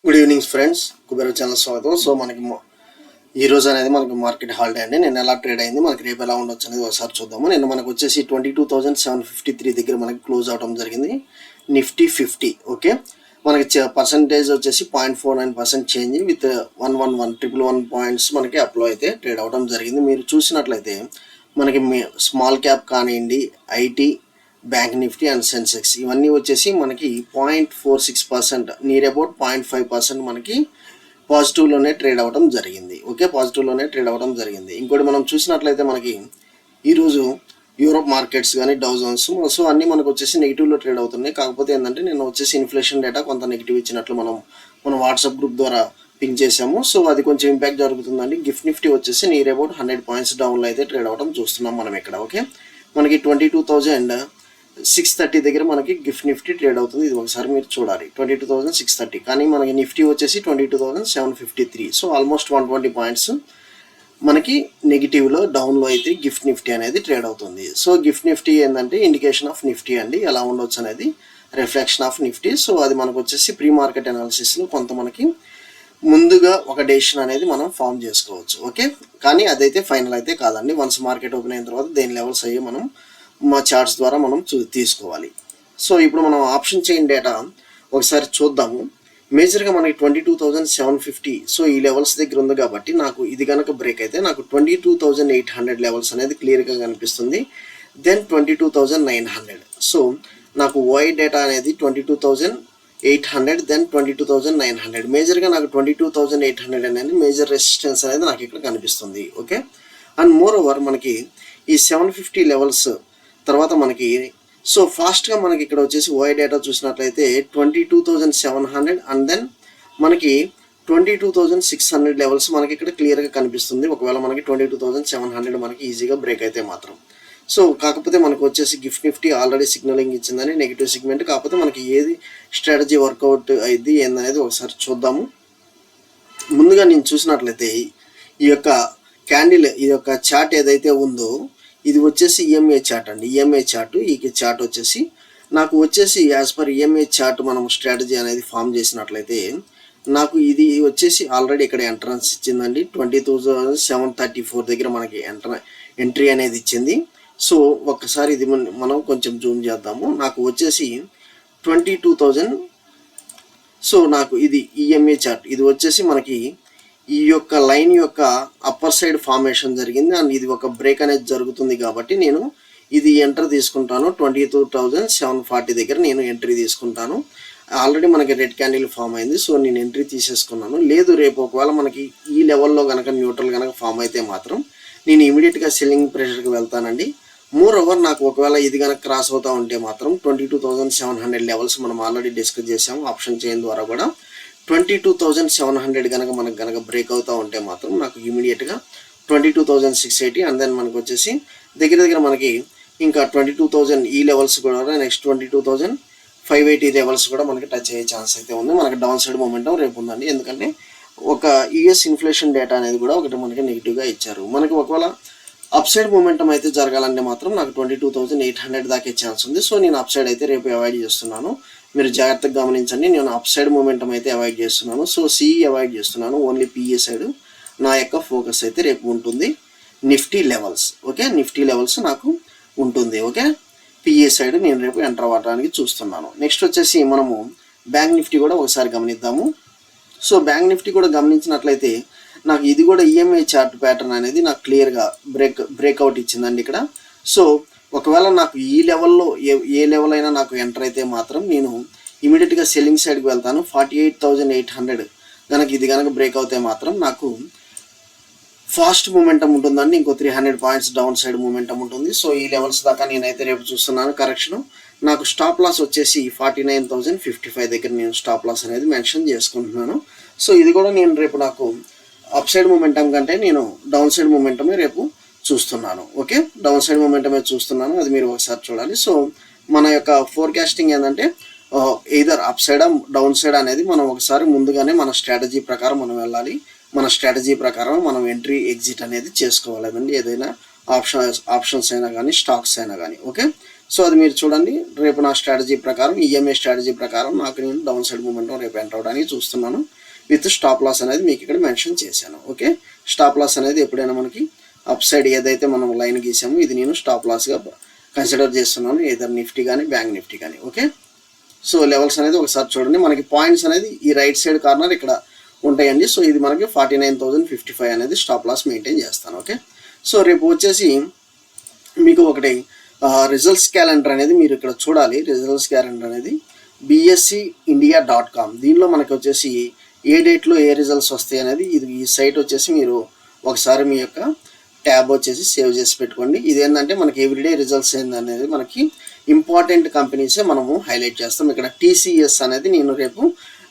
Good evening friends, Kubera channel స్వాగతం. So మనకి ఈ రోజు అనేది మనకి మార్కెట్ హాలిడే అండి. నేను ఎలా ట్రేడ్ అయింది, మనకి రేపు ఎలా ఉండొచ్చు అనేది ఒకసారి చూద్దాము. నేను మనకు వచ్చేసి 22,753 దగ్గర మనకి క్లోజ్ అవడం జరిగింది. Nifty 50 okay. మనకి పర్సంటేజ్ వచ్చేసి 0.49% చేంజ్ విత్ 111 పాయింట్స్ మనకి అప్లో అయితే ట్రేడ్ అవడం జరిగింది. మీరు చూసినట్లయితే మనకి స్మాల్ క్యాప్ కానివ్వండి, IT, bank Nifty and Sensex ఇవన్నీ వచ్చేసి మనకి 0.46%, నియర్ అబౌట్ 0.5% మనకి పాజిటివ్లోనే ట్రేడ్ అవ్వడం జరిగింది. ఓకే, పాజిటివ్లోనే ట్రేడ్ అవ్వడం జరిగింది. ఇంకోటి మనం చూసినట్లయితే మనకి ఈరోజు యూరోప్ మార్కెట్స్ కానీ డౌ జోన్స్ సో అన్నీ మనకు వచ్చేసి నెగిటివ్లో ట్రేడ్ అవుతున్నాయి. కాకపోతే ఏంటంటే నేను వచ్చేసి ఇన్ఫ్లేషన్ డేటా కొంత నెగిటివ్ ఇచ్చినట్లు మన వాట్సాప్ గ్రూప్ ద్వారా పింక్ చేసాము. సో అది కొంచెం ఇంపాక్ట్ జరుగుతుందండి. గిఫ్ట్ నిఫ్టీ వచ్చేసి నియర్ అబౌట్ 100 పాయింట్స్ డౌన్లో అయితే ట్రేడ్ అవ్వడం చూస్తున్నాం మనం ఇక్కడ. ఓకే, మనకి 22,630 దగ్గర మనకి గిఫ్ట్ నిఫ్టీ ట్రేడ్ అవుతుంది. ఇది ఒకసారి మీరు చూడాలి, 22,630. కానీ మనకి నిఫ్టీ వచ్చేసి 22,753. సో ఆల్మోస్ట్ 120 పాయింట్స్ మనకి నెగిటివ్లో డౌన్లో అయితే గిఫ్ట్ నిఫ్టీ అనేది ట్రేడ్ అవుతుంది. సో గిఫ్ట్ నిఫ్టీ ఏంటంటే ఇండికేషన్ ఆఫ్ నిఫ్టీ అండి, ఎలా ఉండొచ్చు అనేది రిఫ్లెక్షన్ ఆఫ్ నిఫ్టీ. సో అది మనకు వచ్చేసి ప్రీ మార్కెట్ అనాలిసిస్లో కొంత మనకి ముందుగా ఒక డెసిషన్ అనేది మనం ఫామ్ చేసుకోవచ్చు. ఓకే, కానీ అదైతే ఫైనల్ అయితే కాదండి. వన్స్ మార్కెట్ ఓపెన్ అయిన తర్వాత దేని లెవెల్స్ అయ్యి మనం మా చార్ట్స్ ద్వారా మనం తీసుకోవాలి. సో ఇప్పుడు మనం ఆప్షన్ చైన్ డేటా ఒకసారి చూద్దాము. మేజర్గా మనకి 22,750 సో ఈ లెవెల్స్ దగ్గర ఉంది కాబట్టి నాకు ఇది కనుక బ్రేక్ అయితే నాకు 22,800 లెవెల్స్ అనేది క్లియర్గా కనిపిస్తుంది. దెన్ 22,900. సో నాకు ఓఐ డేటా అనేది 22,800 దెన్ 22,900. మేజర్గా నాకు 22,800 అనేది మేజర్ రెసిస్టెన్స్ అనేది నాకు ఇక్కడ కనిపిస్తుంది. ఓకే, అండ్ మోర్ ఓవర్ మనకి ఈ 750 లెవెల్స్ తర్వాత మనకి సో ఫాస్ట్గా మనకి ఇక్కడ వచ్చేసి ఓఐ డేటా చూసినట్లయితే 22,700 అండ్ దెన్ మనకి 22,600 లెవెల్స్ మనకి ఇక్కడ క్లియర్గా కనిపిస్తుంది. ఒకవేళ మనకి 22,700 మనకి ఈజీగా బ్రేక్ అయితే మాత్రం. సో కాకపోతే మనకు వచ్చేసి గిఫ్ట్ నిఫ్టీ ఆల్రెడీ సిగ్నలింగ్ ఇచ్చిందని నెగిటివ్ సెగ్మెంట్. కాకపోతే మనకి ఏది స్ట్రాటజీ వర్కౌట్ అయింది ఏందనేది ఒకసారి చూద్దాము. ముందుగా నేను చూసినట్లయితే ఈ యొక్క క్యాండిల్ ఈ యొక్క చార్ట్ ఏదైతే ఉందో ఇది వచ్చేసి ఈఎంఏ చార్ట్ అండి. ఈఎంఏ చార్ట్, ఈ చార్ట్ వచ్చేసి నాకు వచ్చేసి యాజ్ పర్ ఈఎంఏ చార్ట్ మనం స్ట్రాటజీ అనేది ఫామ్ చేసినట్లయితే నాకు ఇది వచ్చేసి ఆల్రెడీ ఇక్కడ ఎంట్రన్స్ ఇచ్చిందండి. 22,734 దగ్గర మనకి ఎంట్రీ అనేది ఇచ్చింది. సో ఒక్కసారి ఇది మనం కొంచెం జూమ్ చేద్దాము. నాకు వచ్చేసి 22,000. సో నాకు ఇది ఈఎంఏ చార్ట్, ఇది వచ్చేసి మనకి ఈ యొక్క లైన్ యొక్క అప్పర్ సైడ్ ఫార్మేషన్ జరిగింది అండ్ ఇది ఒక బ్రేక్ అనేది జరుగుతుంది కాబట్టి నేను ఇది ఎంటర్ తీసుకుంటాను. 22,740 దగ్గర నేను ఎంట్రీ తీసుకుంటాను. ఆల్రెడీ మనకి రెడ్ క్యాండిల్ ఫామ్ అయింది, సో నేను ఎంట్రీ తీసేసుకున్నాను. లేదు రేపు ఒకవేళ మనకి ఈ లెవెల్లో కనుక న్యూట్రల్ కనుక ఫామ్ అయితే మాత్రం నేను ఇమీడియట్గా సెల్లింగ్ ప్రెషర్కి వెళ్తానండి. మోర్ ఓవర్ నాకు ఒకవేళ ఇది కనుక క్రాస్ అవుతూ ఉంటే మాత్రం 22,700 లెవెల్స్ మనం ఆల్రెడీ డిస్కస్ చేసాము ఆప్షన్ చైన్ ద్వారా కూడా. 22,700 కనుక మనకు కనుక బ్రేక్ అవుతూ ఉంటే మాత్రం నాకు ఇమీడియట్గా 22,680 అండ్ దెన్ మనకు వచ్చేసి దగ్గర మనకి ఇంకా 22,000 ఈ లెవెల్స్ కూడా నెక్స్ట్ 22,580 లెవెల్స్ కూడా మనకి టచ్ అయ్యే ఛాన్స్ అయితే ఉంది. మనకి డౌన్ సైడ్ మూమెంటం రేపు ఉందండి. ఎందుకంటే ఒక యుఎస్ ఇన్ఫ్లేషన్ డేటా అనేది కూడా ఒకటి మనకి నెగిటివ్గా ఇచ్చారు. మనకి ఒకవేళ అప్ సైడ్ మూమెంటం అయితే జరగాలంటే మాత్రం నాకు 22,800 దాకే ఛాన్స్ ఉంది. సో నేను అప్ సైడ్ అయితే రేపు అవాయిడ్ చేస్తున్నాను. మీరు జాగ్రత్తగా గమనించండి, నేను అప్ సైడ్ మూమెంటం అయితే అవాయిడ్ చేస్తున్నాను. సో సిఈ అవాయిడ్ చేస్తున్నాను, ఓన్లీ పిఏ సైడ్ నా యొక్క ఫోకస్ అయితే రేపు ఉంటుంది. Nifty levels okay, Nifty levels నాకు ఉంటుంది. ఓకే, పిఏ సైడ్ నేను రేపు ఎంటర్ అవ్వడానికి చూస్తున్నాను. నెక్స్ట్ వచ్చేసి మనము బ్యాంక్ నిఫ్టీ కూడా ఒకసారి గమనిద్దాము. సో బ్యాంక్ నిఫ్టీ కూడా గమనించినట్లయితే నాకు ఇది కూడా ఈఎంఐ చార్ట్ ప్యాటర్న్ అనేది నాకు క్లియర్గా బ్రేక్అవుట్ ఇచ్చిందండి ఇక్కడ. సో ఒకవేళ నాకు ఈ లెవెల్లో ఏ లెవెల్ అయినా నాకు ఎంటర్ అయితే మాత్రం నేను ఇమీడియట్గా సెల్లింగ్ సైడ్కి వెళ్తాను. 48,800 కనుక ఇది కనుక బ్రేక్ అవుతే మాత్రం నాకు ఫాస్ట్ మూమెంటం ఉంటుందండి. ఇంకో 300 పాయింట్స్ డౌన్ సైడ్ మూమెంటం ఉంటుంది. సో ఈ లెవెల్స్ దాకా నేనైతే రేపు చూస్తున్నాను కరెక్షన్. నాకు స్టాప్ లాస్ వచ్చేసి 49,055 దగ్గర నేను స్టాప్ లాస్ అనేది మెన్షన్ చేసుకుంటున్నాను. సో ఇది కూడా నేను రేపు నాకు అప్ సైడ్ మూమెంటం కంటే నేను డౌన్ సైడ్ మూమెంటమే రేపు చూస్తున్నాను. ఓకే, డౌన్ సైడ్ మూమెంటమే చూస్తున్నాను, అది మీరు ఒకసారి చూడాలి. సో మన యొక్క ఫోర్కాస్టింగ్ ఏంటంటే either up side down side అనేది మనం ఒకసారి ముందుగానే మన స్ట్రాటజీ ప్రకారం మనం వెళ్ళాలి. మన స్ట్రాటజీ ప్రకారం మనం ఎంట్రీ ఎగ్జిట్ అనేది చేసుకోవాలి. ఏదైనా ఆప్షన్స్ అయినా కానీ స్టాక్స్ అయినా కానీ. ఓకే, సో అది మీరు చూడండి. రేపు నా స్ట్రాటజీ ప్రకారం, ఈఎంఏ స్ట్రాటజీ ప్రకారం నాకు నేను డౌన్ సైడ్ మూమెంటం రేపు ఎంటర్ అవడానికి చూస్తున్నాను. విత్ స్టాప్ లాస్ అనేది మీకు ఇక్కడ మెన్షన్ చేశాను. ఓకే, స్టాప్ లాస్ అనేది ఎప్పుడైనా మనకి అప్ సైడ్ ఏదైతే మనం లైన్ గీసామో ఇది నేను స్టాప్ లాస్గా కన్సిడర్ చేస్తున్నాను, ఏదర్ నిఫ్టీ కానీ బ్యాంక్ నిఫ్టీ కానీ. ఓకే, సో లెవెల్స్ అనేది ఒకసారి చూడండి. మనకి పాయింట్స్ అనేది ఈ రైట్ సైడ్ కార్నర్ ఇక్కడ ఉంటాయండి. సో ఇది మనకి 49,055 అనేది స్టాప్ లాస్ మెయింటైన్ చేస్తాను. ఓకే, సో రేపు వచ్చేసి మీకు ఒకటి రిజల్ట్స్ క్యాలెండర్ అనేది మీరు ఇక్కడ చూడాలి. రిజల్ట్స్ క్యాలెండర్ అనేది bseindia.com. దీనిలో మనకి వచ్చేసి ఏ డేట్లో ఏ రిజల్ట్స్ వస్తాయి అనేది ఇది ఈ సైట్ వచ్చేసి మీరు ఒకసారి మీ యొక్క ట్యాబ్ వచ్చేసి సేవ్ చేసి పెట్టుకోండి. ఇదేంటంటే మనకి ఎవ్రీడే రిజల్ట్స్ ఏందనేది మనకి ఇంపార్టెంట్ కంపెనీసే మనము హైలైట్ చేస్తాం. ఇక్కడ TCS అనేది నేను రేపు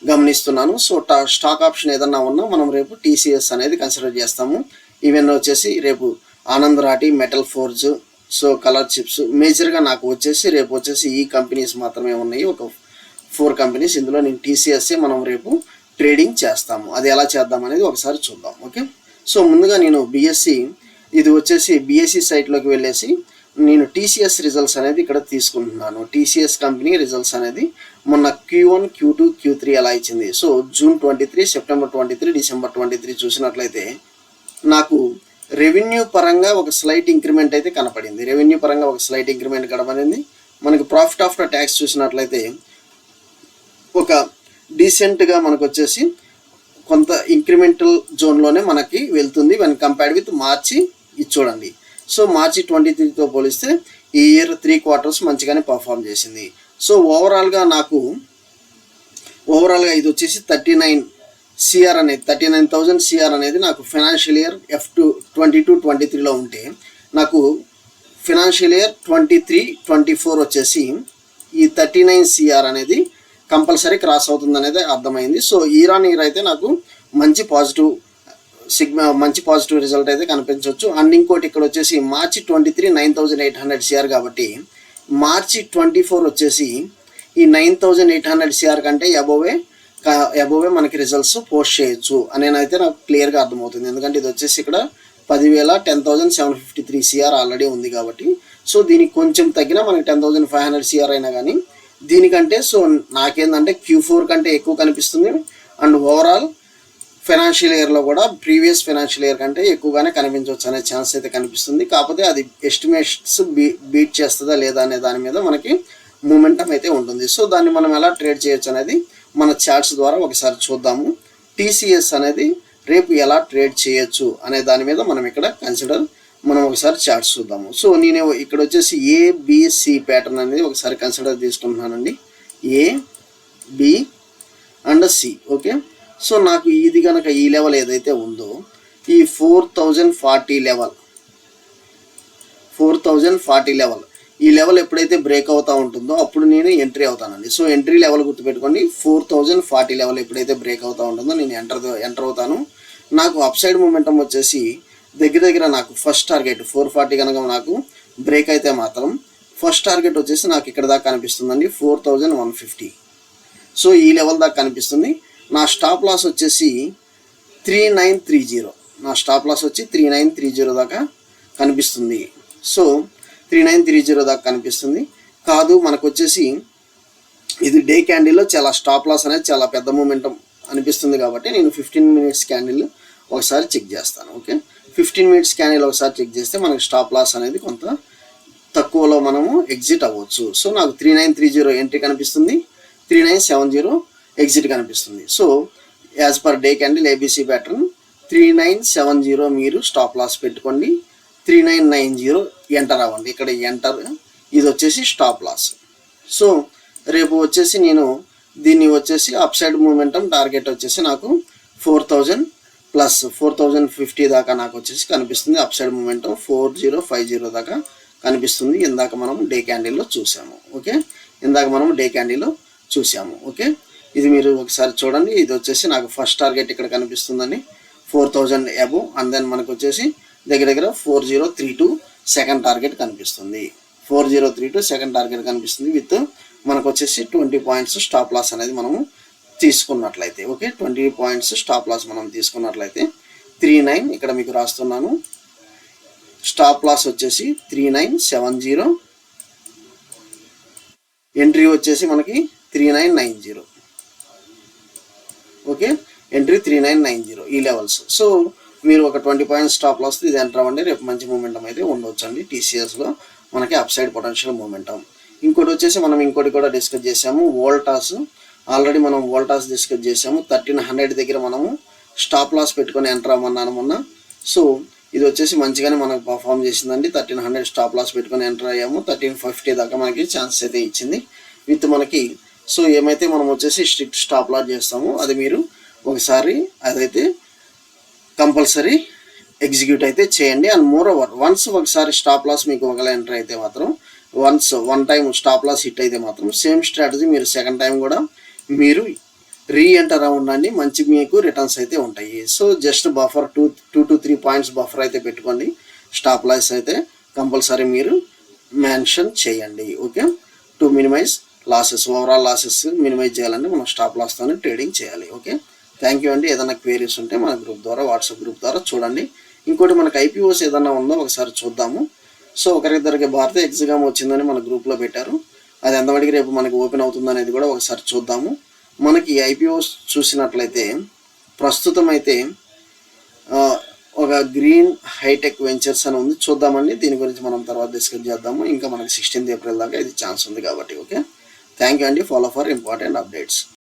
గమనిస్తున్నాను. సో స్టాక్ ఆప్షన్ ఏదన్నా ఉన్నా మనం రేపు TCS అనేది కన్సిడర్ చేస్తాము. ఈవెన్ వచ్చేసి రేపు Anand Rathi, metal forge, so colour chips, మేజర్గా నాకు వచ్చేసి రేపు వచ్చేసి ఈ కంపెనీస్ మాత్రమే ఉన్నాయి, ఒక 4 కంపెనీస్. ఇందులో నేను TCS మనం రేపు ట్రేడింగ్ చేస్తాము. అది ఎలా చేద్దాం అనేది ఒకసారి చూద్దాం. ఓకే, సో ముందుగా నేను ఇది వచ్చేసి BSE సైట్లోకి వెళ్ళేసి నేను TCS రిజల్ట్స్ అనేది ఇక్కడ తీసుకుంటున్నాను. TCS కంపెనీ రిజల్ట్స్ అనేది మొన్న Q1, Q2, Q3 ఎలా ఇచ్చింది. సో జూన్ 23, సెప్టెంబర్ 23, డిసెంబర్ 23 చూసినట్లయితే నాకు రెవెన్యూ పరంగా ఒక స్లైట్ ఇంక్రిమెంట్ అయితే కనపడింది. మనకి ప్రాఫిట్ ఆఫ్టర్ ట్యాక్స్ చూసినట్లయితే ఒక డీసెంట్గా మనకు వచ్చేసి కొంత ఇంక్రిమెంటల్ జోన్లోనే మనకి వెళ్తుంది వెన్ కంపేర్డ్ విత్ మార్చి. ఇది చూడండి. సో మార్చి 23తో పోలిస్తే ఈ ఇయర్ 3 క్వార్టర్స్ మంచిగానే పర్ఫామ్ చేసింది. సో ఓవరాల్గా ఇది వచ్చేసి 39,000 CR అనేది నాకు ఫైనాన్షియల్ ఇయర్ F22-23లో ఉంటే నాకు ఫైనాన్షియల్ ఇయర్ 23-24 వచ్చేసి ఈ 39 CR అనేది కంపల్సరీ క్రాస్ అవుతుంది అనేది అర్థమైంది. సో ఇయర్ ఆన్ ఇయర్ అయితే నాకు మంచి పాజిటివ్ రిజల్ట్ అయితే కనిపించవచ్చు. అండ్ ఇంకోటి ఇక్కడ వచ్చేసి మార్చి 23 9,800 CR కాబట్టి మార్చి 24 వచ్చేసి ఈ 9,800 CR కంటే అబోవే మనకి రిజల్ట్స్ పోస్ట్ చేయొచ్చు అనేనైతే నాకు క్లియర్గా అర్థమవుతుంది. ఎందుకంటే ఇది వచ్చేసి ఇక్కడ 10,753 CR ఆల్రెడీ ఉంది కాబట్టి సో దీనికి కొంచెం తగ్గినా మనకి 10,500 CR అయినా కానీ దీనికంటే సో నాకేందంటే Q4 కంటే ఎక్కువ కనిపిస్తుంది. అండ్ ఓవరాల్ ఫైనాన్షియల్ ఇయర్లో కూడా ప్రీవియస్ ఫైనాన్షియల్ ఇయర్ కంటే ఎక్కువగానే కనిపించవచ్చు అనే ఛాన్స్ అయితే కనిపిస్తుంది. కాకపోతే అది ఎస్టిమేట్స్ బీట్ చేస్తుందా లేదా అనే దాని మీద మనకి మూమెంటం అయితే ఉంటుంది. సో దాన్ని మనం ఎలా ట్రేడ్ చేయొచ్చు అనేది మన చార్ట్స్ ద్వారా ఒకసారి చూద్దాము. TCS అనేది రేపు ఎలా ట్రేడ్ చేయొచ్చు అనే దాని మీద మనం ఒకసారి చార్ట్స్ చూద్దాము. సో నేను ఇక్కడ వచ్చేసి ABC ప్యాటర్న్ అనేది ఒకసారి కన్సిడర్ తీసుకుంటున్నానండి. AB and C. Okay, so నాకు ఇది కనుక ఈ లెవెల్ ఏదైతే ఉందో ఈ 4,040 లెవెల్ ఈ లెవెల్ ఎప్పుడైతే బ్రేక్ అవుతూ ఉంటుందో అప్పుడు నేను ఎంట్రీ అవుతానండి. సో ఎంట్రీ లెవెల్ గుర్తుపెట్టుకోండి. 4,040 లెవెల్ ఎప్పుడైతే బ్రేక్ అవుతూ ఉంటుందో నేను ఎంటర్ అవుతాను. నాకు అప్ సైడ్ మూమెంటం వచ్చేసి దగ్గర నాకు ఫస్ట్ టార్గెట్ 440 కనుక నాకు బ్రేక్ అయితే మాత్రం ఫస్ట్ టార్గెట్ వచ్చేసి నాకు ఇక్కడ దాకా కనిపిస్తుందండి 4,150. సో ఈ లెవెల్ దాకా కనిపిస్తుంది. నా స్టాప్ లాస్ వచ్చేసి 3930 దాకా కనిపిస్తుంది. సో 3930 దాకా కనిపిస్తుంది. కాదు మనకు వచ్చేసి ఇది డే క్యాండిల్లో చాలా స్టాప్ లాస్ అనేది చాలా పెద్ద మూమెంటం అనిపిస్తుంది కాబట్టి నేను 15 మినిట్స్ క్యాండిల్ ఒకసారి చెక్ చేస్తాను. ఓకే, 15 మినిట్స్ క్యాండిల్ ఒకసారి చెక్ చేస్తే మనకి స్టాప్ లాస్ అనేది కొంత తక్కువలో మనము ఎగ్జిట్ అవ్వచ్చు. సో నాకు 3930 ఎంట్రీ కనిపిస్తుంది, 3970 ఎగ్జిట్ కనిపిస్తుంది. So as per day candle ABC pattern 3970 మీరు స్టాప్ లాస్ పెట్టుకోండి, 3990 ఎంటర్ అవ్వండి. ఇక్కడ ఎంటర్ ఇది వచ్చేసి స్టాప్ లాస్. సో రేపు వచ్చేసి నేను దీన్ని వచ్చేసి అప్ సైడ్ మూమెంటం టార్గెట్ వచ్చేసి నాకు 4,000 ప్లస్ 4,050 దాకా నాకు వచ్చేసి కనిపిస్తుంది. అప్ సైడ్ మూమెంటం 4,050 దాకా కనిపిస్తుంది. ఇందాక మనం డే క్యాండిల్లో చూసాము. ఓకే, ఇది మీరు ఒకసారి చూడండి. ఇది వచ్చేసి నాకు ఫస్ట్ టార్గెట్ ఇక్కడ కనిపిస్తుందండి 4,000 అబోవ్. అండ్ దెన్ మనకు వచ్చేసి దగ్గర 4032 సెకండ్ టార్గెట్ కనిపిస్తుంది. 4032 సెకండ్ టార్గెట్ కనిపిస్తుంది విత్ మనకు వచ్చేసి 20 పాయింట్స్ స్టాప్ లాస్ అనేది మనము తీసుకున్నట్లయితే. ఓకే, 20 పాయింట్స్ స్టాప్ లాస్ మనం తీసుకున్నట్లయితే 39 ఇక్కడ మీకు రాస్తున్నాను. స్టాప్ లాస్ వచ్చేసి 3970 ఎంట్రీ వచ్చేసి మనకి 3990. ఓకే, ఎంట్రీ 3990 ఈ లెవెల్స్. సో మీరు ఒక 20 పాయింట్స్ స్టాప్ లాస్ ఇది ఎంటర్ అవ్వండి. రేపు మంచి మూమెంటం అయితే ఉండొచ్చు అండి టీసీఎస్లో, మనకి అప్ సైడ్ పొటెన్షియల్ మూమెంటం. ఇంకోటి వచ్చేసి మనం ఇంకోటి కూడా డిస్కస్ చేసాము, వోల్టాస్. ఆల్రెడీ మనం వోల్టాస్ డిస్కస్ చేసాము. 1300 దగ్గర మనము స్టాప్ లాస్ పెట్టుకొని ఎంటర్ అవ్వమన్నాను మొన్న. సో ఇది వచ్చేసి మంచిగానే మనకు పర్ఫామ్ చేసిందండి. 1300 స్టాప్ లాస్ పెట్టుకొని ఎంటర్ అయ్యాము. 1350 దాకా మనకి ఛాన్స్ అయితే ఇచ్చింది విత్ మనకి. సో ఏమైతే మనం వచ్చేసి స్ట్రిక్ట్ స్టాప్ లాస్ చేస్తామో అది మీరు ఒకసారి అదైతే కంపల్సరీ ఎగ్జిక్యూట్ అయితే చేయండి. అండ్ మోర్ ఓవర్ వన్స్ ఒకసారి స్టాప్ లాస్ మీకు ఒకవేళ ఎంటర్ అయితే మాత్రం, one time stop loss hit అయితే మాత్రం సేమ్ స్ట్రాటజీ మీరు సెకండ్ టైం కూడా మీరు రీఎంటర్ అవ్వండి, మంచి మీకు రిటర్న్స్ అయితే ఉంటాయి. So just buffer 2 to 3 points buffer అయితే పెట్టుకోండి. స్టాప్ లాస్ అయితే కంపల్సరీ మీరు మెన్షన్ చేయండి. Okay, to minimize losses, overall losses minimize చేయాలంటే మనం స్టాప్ లాస్తోనే ట్రేడింగ్ చేయాలి. ఓకే, థ్యాంక్ యూ అండి. ఏదైనా క్వేరీస్ ఉంటే మన గ్రూప్ ద్వారా, వాట్సాప్ గ్రూప్ ద్వారా చూడండి. ఇంకోటి మనకు ఐపీఓస్ ఏదైనా ఉందో ఒకసారి చూద్దాము. సో ఒకరిద్దరికి భారతీయ ఎగ్జామ్ వచ్చిందని మన గ్రూప్లో పెట్టారు, అది ఎంతవరకు రేపు మనకి ఓపెన్ అవుతుంది అనేది కూడా ఒకసారి చూద్దాము. మనకి ఐపీఓస్ చూసినట్లయితే ప్రస్తుతం అయితే ఒక గ్రీన్ హైటెక్ వెంచర్స్ అని ఉంది, చూద్దామండి. దీని గురించి మనం తర్వాత డిస్కస్ చేద్దాము. ఇంకా మనకి 16th ఏప్రిల్ దాకా ఇది ఛాన్స్ ఉంది కాబట్టి. ఓకే, థ్యాంక్ యూ అండి. Follow for important updates.